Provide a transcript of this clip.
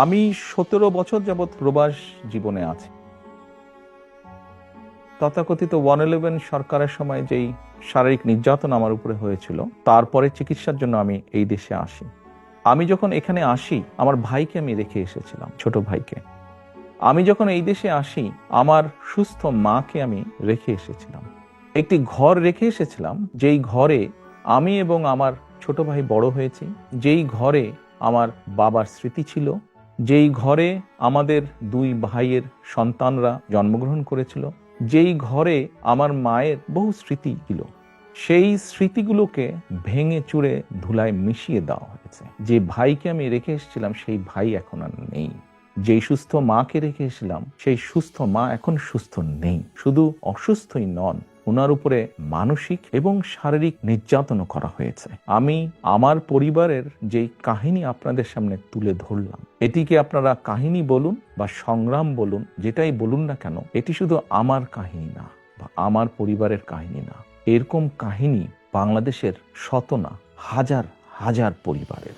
আমি ১৭ বছর যাবৎ প্রবাস জীবনে আছি। তথাকথিত 111 সরকারের সময় যেই শারীরিক নির্যাতন আমার উপরে হয়েছিল, তারপরে চিকিৎসার জন্য আমি এই দেশে আসি। আমি যখন এখানে আসি, আমার ভাইকে আমি রেখে এসেছিলাম, ছোট ভাইকে। আমি যখন এই দেশে আসি, আমার সুস্থ মাকে আমি রেখে এসেছিলাম। একটি ঘর রেখে এসেছিলাম, যেই ঘরে আমি এবং আমার ছোট ভাই বড় হয়েছি, যেই ঘরে আমার বাবার স্মৃতি ছিল, যেই ঘরে আমাদের দুই ভাইয়ের সন্তানরা জন্মগ্রহণ করেছিল, যেই ঘরে আমার মায়ের বহু স্মৃতি ছিল, সেই স্মৃতিগুলোকে ভেঙে চুরে ধুলায় মিশিয়ে দেওয়া হয়েছে। যে ভাইকে আমি রেখে এসেছিলাম, সেই ভাই এখন আর নেই। যেই সুস্থ মাকে রেখে এসেছিলাম, সেই সুস্থ মা এখন সুস্থ নেই। শুধু অসুস্থই নন, ওনার উপরে মানসিক এবং শারীরিক নির্যাতনও করা হয়েছে। আমি আমার পরিবারের যে কাহিনী আপনাদের সামনে তুলে ধরলাম, এটিকে আপনারা কাহিনী বলুন বা সংগ্রাম বলুন, যেটাই বলুন না কেন, এটি শুধু আমার কাহিনী না বা আমার পরিবারের কাহিনী না। এরকম কাহিনী বাংলাদেশের শত না হাজার হাজার পরিবারের।